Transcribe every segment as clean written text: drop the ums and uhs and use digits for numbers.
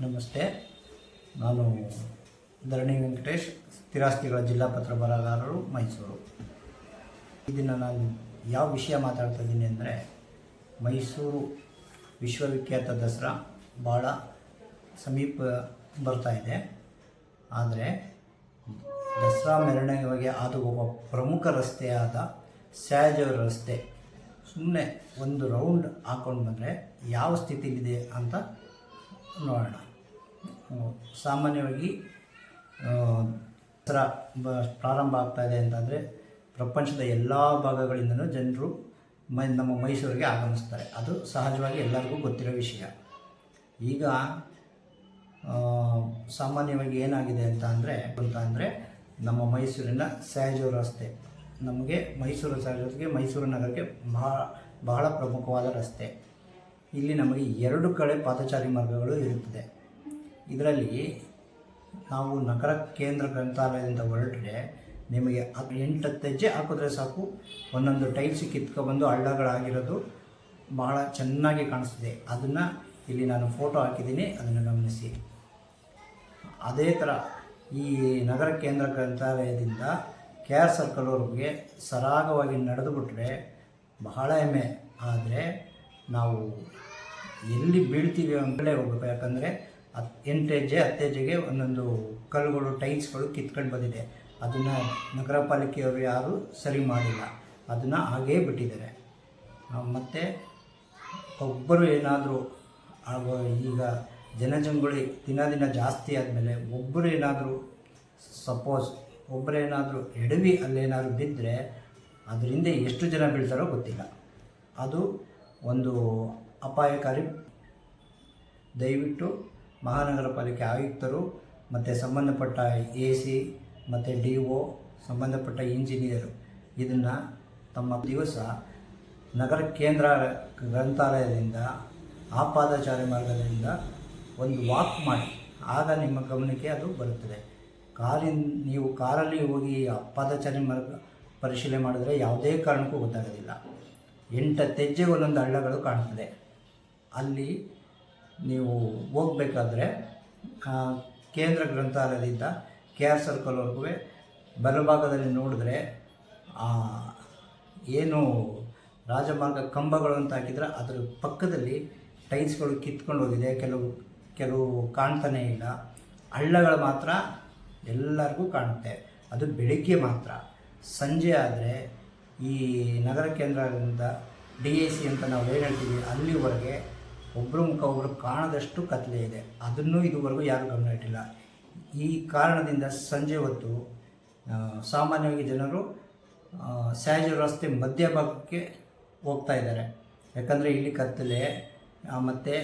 ನಮಸ್ತೆ. ನಾನು ಧರಣಿ ವೆಂಕಟೇಶ್, ಸ್ಥಿರಾಸ್ತಿಗಳ ಜಿಲ್ಲಾ ಪತ್ರ ಬರಹಗಾರರು, ಮೈಸೂರು. ಇದನ್ನು ನಾನು ಯಾವ ವಿಷಯ ಮಾತಾಡ್ತಾ ಇದ್ದೀನಿ ಅಂದರೆ, ಮೈಸೂರು ವಿಶ್ವವಿಖ್ಯಾತ ದಸರಾ ಭಾಳ ಸಮೀಪ ಬರ್ತಾ ಇದೆ. ಆದರೆ ದಸರಾ ಮೆರವಣಿಗೆಗೆ ಹಾದು ಹೋಗುವ ಪ್ರಮುಖ ರಸ್ತೆಯಾದ ಸ್ಯಾಜವರ ರಸ್ತೆ ಸುಮ್ಮನೆ ಒಂದು ರೌಂಡ್ ಹಾಕ್ಕೊಂಡು ಬಂದರೆ ಯಾವ ಸ್ಥಿತಿಲಿದೆ ಅಂತ ನೋಡೋಣ. ಸಾಮಾನ್ಯವಾಗಿ ದಸರಾ ಪ್ರಾರಂಭ ಆಗ್ತಾಯಿದೆ ಅಂತಂದರೆ ಪ್ರಪಂಚದ ಎಲ್ಲ ಭಾಗಗಳಿಂದಲೂ ಜನರು ನಮ್ಮ ಮೈಸೂರಿಗೆ ಆಗಮಿಸ್ತಾರೆ. ಅದು ಸಹಜವಾಗಿ ಎಲ್ಲರಿಗೂ ಗೊತ್ತಿರೋ ವಿಷಯ. ಈಗ ಸಾಮಾನ್ಯವಾಗಿ ಏನಾಗಿದೆ ಅಂತ ಅಂದರೆ ನಮ್ಮ ಮೈಸೂರಿನ ಸ್ಯಾಜೂರು ರಸ್ತೆ ನಮಗೆ ಮೈಸೂರು ನಗರಕ್ಕೆ ಬಹಳ ಪ್ರಮುಖವಾದ ರಸ್ತೆ. ಇಲ್ಲಿ ನಮಗೆ 2 ಕಡೆ ಪಾದಚಾರಿ ಮಾರ್ಗಗಳು ಇರುತ್ತದೆ. ಇದರಲ್ಲಿ ನಾವು ನಗರ ಕೇಂದ್ರ ಗ್ರಂಥಾಲಯದಿಂದ ಹೊರಟ್ರೆ ನಿಮಗೆ 8 ಹೆಜ್ಜೆ ಹಾಕಿದ್ರೆ ಸಾಕು, ಒಂದೊಂದು ಟೈಲ್ಸ್ ಕಿತ್ಕೊಬಂದು ಹಳ್ಳಗಳಾಗಿರೋದು ಬಹಳ ಚೆನ್ನಾಗಿ ಕಾಣಿಸ್ತಿದೆ. ಅದನ್ನು ಇಲ್ಲಿ ನಾನು ಫೋಟೋ ಹಾಕಿದ್ದೀನಿ, ಅದನ್ನು ಗಮನಿಸಿ. ಅದೇ ಥರ ಈ ನಗರ ಕೇಂದ್ರ ಗ್ರಂಥಾಲಯದಿಂದ KR ಸರ್ಕಲ್ವರೆಗೆ ಸರಾಗವಾಗಿ ನಡೆದು ಬಿಟ್ಟರೆ ಬಹಳ ಹೆಮ್ಮೆ. ಆದರೆ ನಾವು ಎಲ್ಲಿ ಬೀಳ್ತೀವಿ ಅಂತಲೇ ಹೋಗಬೇಕು. ಯಾಕಂದರೆ 8 ಹೆಜ್ಜೆ 10 ಹೆಜ್ಜೆಗೆ ಒಂದೊಂದು ಕಲ್ಲುಗಳು, ಟೈಲ್ಸ್ಗಳು ಕಿತ್ಕೊಂಡು ಬಂದಿದೆ. ಅದನ್ನು ನಗರ ಪಾಲಿಕೆಯವರು ಯಾರೂ ಸರಿ ಮಾಡಿಲ್ಲ, ಅದನ್ನು ಹಾಗೇ ಬಿಟ್ಟಿದ್ದಾರೆ. ಮತ್ತು ಒಬ್ಬರು ಏನಾದರೂ ಈಗ ಜನಜಂಗುಳಿ ದಿನ ಜಾಸ್ತಿ ಆದಮೇಲೆ ಒಬ್ಬರೇನಾದರೂ ಎಡವಿ ಅಲ್ಲೇನಾದರೂ ಬಿದ್ದರೆ ಅದರಿಂದ ಎಷ್ಟು ಜನ ಬೀಳ್ತಾರೋ ಗೊತ್ತಿಲ್ಲ. ಅದು ಒಂದು ಅಪಾಯಕಾರಿ. ದಯವಿಟ್ಟು ಮಹಾನಗರ ಪಾಲಿಕೆ ಆಯುಕ್ತರು ಮತ್ತು ಸಂಬಂಧಪಟ್ಟ AC ಮತ್ತು DO, ಸಂಬಂಧಪಟ್ಟ ಇಂಜಿನಿಯರು ಇದನ್ನು ತಮ್ಮ ದಿವಸ ನಗರ ಕೇಂದ್ರ ಗ್ರಂಥಾಲಯದಿಂದ ಆ ಪಾದಚಾರಿ ಮಾರ್ಗದಿಂದ ಒಂದು ವಾಕ್ ಮಾಡಿ, ಆಗ ನಿಮ್ಮ ಗಮನಕ್ಕೆ ಅದು ಬರುತ್ತದೆ. ನೀವು ಕಾರಲ್ಲಿ ಹೋಗಿ ಆ ಪಾದಚಾರಿ ಮಾರ್ಗ ಪರಿಶೀಲನೆ ಮಾಡಿದ್ರೆ ಯಾವುದೇ ಕಾರಣಕ್ಕೂ ಗೊತ್ತಾಗೋದಿಲ್ಲ. 8 ಹೆಜ್ಜೆ ಒಂದೊಂದು ಹಳ್ಳಗಳು ಕಾಣ್ತದೆ. ಅಲ್ಲಿ ನೀವು ಹೋಗಬೇಕಾದ್ರೆ ಕೇಂದ್ರ ಗ್ರಂಥಾಲಯದಿಂದ KR ಸರ್ಕಲ್ವರೆಗೂ ಬಲಭಾಗದಲ್ಲಿ ನೋಡಿದ್ರೆ ಏನು ರಾಜಮಾರ್ಗ ಕಂಬಗಳು ಅಂತ ಹಾಕಿದ್ರೆ ಅದರ ಪಕ್ಕದಲ್ಲಿ ಟೈಲ್ಸ್ಗಳು ಕಿತ್ಕೊಂಡು ಹೋಗಿದೆ, ಕೆಲವು ಕಾಣ್ತಾನೇ ಇಲ್ಲ. ಹಳ್ಳಗಳು ಮಾತ್ರ ಎಲ್ಲರಿಗೂ ಕಾಣುತ್ತೆ. ಅದು ಬೆಳಿಗ್ಗೆ ಮಾತ್ರ. ಸಂಜೆ ಆದರೆ ಈ ನಗರ ಕೇಂದ್ರದಿಂದ DAC ಅಂತ ನಾವು ಏನು ಹೇಳ್ತೀವಿ ಅಲ್ಲಿವರೆಗೆ ಒಬ್ಬರು ಮುಖ ಒಬ್ಬರು ಕಾಣದಷ್ಟು ಕತ್ತಲೆ ಇದೆ. ಅದನ್ನು ಇದುವರೆಗೂ ಯಾರೂ ಗಮನ ಇಟ್ಟಿಲ್ಲ. ಈ ಕಾರಣದಿಂದ ಸಂಜೆ ಹೊತ್ತು ಸಾಮಾನ್ಯವಾಗಿ ಜನರು ಸ್ಯಾಜೂರು ರಸ್ತೆ ಮಧ್ಯಭಾಗಕ್ಕೆ ಹೋಗ್ತಾ ಇದ್ದಾರೆ. ಯಾಕಂದರೆ ಇಲ್ಲಿ ಕತ್ತಲೆ ಮತ್ತು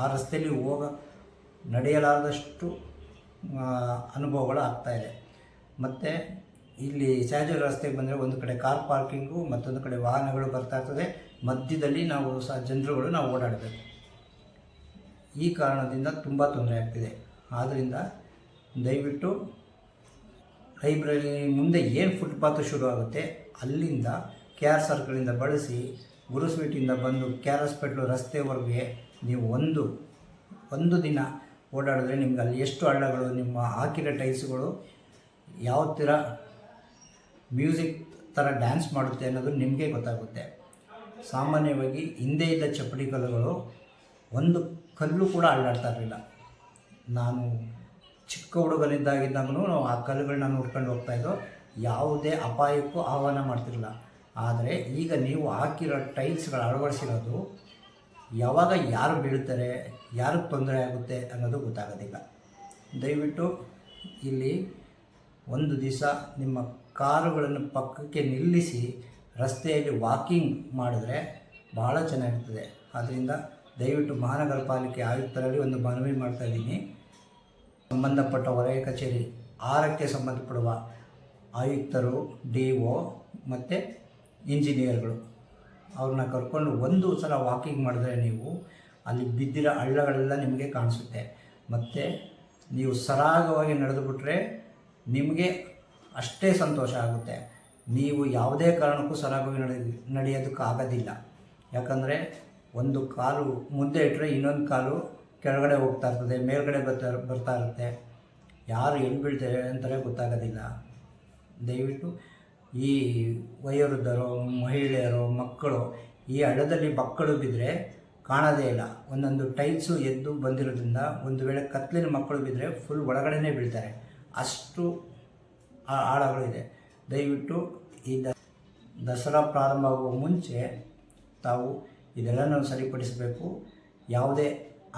ಆ ರಸ್ತೆಯಲ್ಲಿ ನಡೆಯಲಾರದಷ್ಟು ಅನುಭವಗಳು ಆಗ್ತಾಯಿದೆ. ಮತ್ತು ಇಲ್ಲಿ ಸ್ಯಾಜೂರು ರಸ್ತೆಗೆ ಬಂದರೆ ಒಂದು ಕಡೆ ಕಾರ್ ಪಾರ್ಕಿಂಗು, ಮತ್ತೊಂದು ಕಡೆ ವಾಹನಗಳು ಬರ್ತಾ ಇರ್ತದೆ. ಮಧ್ಯದಲ್ಲಿ ನಾವು ಜನರುಗಳು ಓಡಾಡಬೇಕು. ಈ ಕಾರಣದಿಂದ ತುಂಬ ತೊಂದರೆ ಆಗ್ತಿದೆ. ಆದ್ದರಿಂದ ದಯವಿಟ್ಟು ಲೈಬ್ರರಿ ಮುಂದೆ ಏನು ಫುಟ್ಪಾತ್ ಶುರು ಆಗುತ್ತೆ ಅಲ್ಲಿಂದ KR ಸರ್ಕಲಿಂದ ಬಳಸಿ ಗುರು ಸ್ವೀಟಿಂದ ಬಂದು KR ಹಾಸ್ಪಿಟ್ಲು ರಸ್ತೆವರೆಗೆ ನೀವು ಒಂದು ದಿನ ಓಡಾಡಿದ್ರೆ ನಿಮ್ಗೆ ಅಲ್ಲಿ ಎಷ್ಟು ಹಳ್ಳಗಳು, ನಿಮ್ಮ ಹಾಕಿರೋ ಟೈಲ್ಸ್ಗಳು ಯಾವ ಥರ ಮ್ಯೂಸಿಕ್ ಥರ ಡ್ಯಾನ್ಸ್ ಮಾಡುತ್ತೆ ಅನ್ನೋದು ನಿಮಗೆ ಗೊತ್ತಾಗುತ್ತೆ. ಸಾಮಾನ್ಯವಾಗಿ ಹಿಂದೆ ಇದ್ದ ಚಪ್ಪಡಿ ಕಲ್ಲುಗಳು ಒಂದು ಕಲ್ಲು ಕೂಡ ಅಳ್ಳಾಡ್ತಾ ಇರಲಿಲ್ಲ. ನಾನು ಚಿಕ್ಕ ಹುಡುಗನಿದ್ದಾಗಿದ್ದಾಗೂ ಆ ಕಲ್ಲುಗಳನ್ನ ನೋಡ್ಕೊಂಡು ಹೋಗ್ತಾಯಿದ್ದೋ, ಯಾವುದೇ ಅಪಾಯಕ್ಕೂ ಆಹ್ವಾನ ಮಾಡ್ತಿರಲಿಲ್ಲ. ಆದರೆ ಈಗ ನೀವು ಹಾಕಿರೋ ಟೈಲ್ಸ್ಗಳು ಅಳವಡಿಸಿರೋದು ಯಾವಾಗ ಯಾರು ಬೀಳ್ತಾರೆ, ಯಾರಿಗೆ ತೊಂದರೆ ಆಗುತ್ತೆ ಅನ್ನೋದು ಗೊತ್ತಾಗೋದಿಲ್ಲ. ದಯವಿಟ್ಟು ಇಲ್ಲಿ ಒಂದು ದಿವಸ ನಿಮ್ಮ ಕಾರುಗಳನ್ನು ಪಕ್ಕಕ್ಕೆ ನಿಲ್ಲಿಸಿ ರಸ್ತೆಯಲ್ಲಿ ವಾಕಿಂಗ್ ಮಾಡಿದ್ರೆ ಭಾಳ ಚೆನ್ನಾಗಿರ್ತದೆ. ಆದ್ದರಿಂದ ದಯವಿಟ್ಟು ಮಹಾನಗರ ಪಾಲಿಕೆ ಆಯುಕ್ತರಲ್ಲಿ ಒಂದು ಮನವಿ ಮಾಡ್ತಾಯಿದ್ದೀನಿ. ಸಂಬಂಧಪಟ್ಟ ವಲಯ ಕಚೇರಿ 6ಕ್ಕೆ ಸಂಬಂಧಪಡುವ ಆಯುಕ್ತರು, DO ಮತ್ತು ಇಂಜಿನಿಯರ್ಗಳು ಅವ್ರನ್ನ ಕರ್ಕೊಂಡು ಒಂದು ಸಲ ವಾಕಿಂಗ್ ಮಾಡಿದ್ರೆ ನೀವು ಅಲ್ಲಿ ಬಿದ್ದಿರೋ ಹಳ್ಳಗಳೆಲ್ಲ ನಿಮಗೆ ಕಾಣಿಸುತ್ತೆ. ಮತ್ತು ನೀವು ಸರಾಗವಾಗಿ ನಡೆದುಬಿಟ್ರೆ ನಿಮಗೆ ಅಷ್ಟೇ ಸಂತೋಷ ಆಗುತ್ತೆ. ನೀವು ಯಾವುದೇ ಕಾರಣಕ್ಕೂ ಸರಾಗವಾಗಿ ನಡೆಯೋದಕ್ಕಾಗೋದಿಲ್ಲ. ಯಾಕಂದರೆ ಒಂದು ಕಾಲು ಮುಂದೆ ಇಟ್ಟರೆ ಇನ್ನೊಂದು ಕಾಲು ಕೆಳಗಡೆ ಹೋಗ್ತಾ ಇರ್ತದೆ, ಮೇಲ್ಗಡೆ ಬರ್ತಾ ಇರುತ್ತೆ. ಯಾರು ಎಲ್ಲಿ ಬೀಳ್ತಾರೆ ಅಂತಲೇ ಗೊತ್ತಾಗೋದಿಲ್ಲ. ದಯವಿಟ್ಟು ಈ ವಯೋವೃದ್ಧರು, ಮಹಿಳೆಯರು, ಮಕ್ಕಳು ಈ ಹಳ್ಳದಲ್ಲಿ ಮಕ್ಕಳು ಬಿದ್ದರೆ ಕಾಣೋದೇ ಇಲ್ಲ. ಒಂದೊಂದು ಟೈಲ್ಸು ಎದ್ದು ಬಂದಿರೋದ್ರಿಂದ ಒಂದು ವೇಳೆ ಕತ್ಲಿನ ಮಕ್ಕಳು ಬಿದ್ದರೆ ಫುಲ್ ಒಳಗಡೆನೇ ಬೀಳ್ತಾರೆ, ಅಷ್ಟು ಆಳಗಳಿದೆ. ದಯವಿಟ್ಟು ಈ ದಸರಾ ಪ್ರಾರಂಭ ಆಗುವ ಮುಂಚೆ ತಾವು ಇದೆಲ್ಲನೂ ಸರಿಪಡಿಸಬೇಕು. ಯಾವುದೇ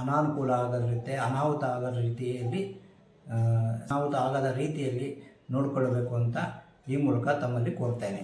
ಅನಾನುಕೂಲ ಆಗದ ರೀತಿ, ಅನಾಹುತ ಆಗದ ರೀತಿಯಲ್ಲಿ ನೋಡಿಕೊಳ್ಳಬೇಕು ಅಂತ ಈ ಮೂಲಕ ತಮ್ಮಲ್ಲಿ ಕೋರ್ತೇನೆ.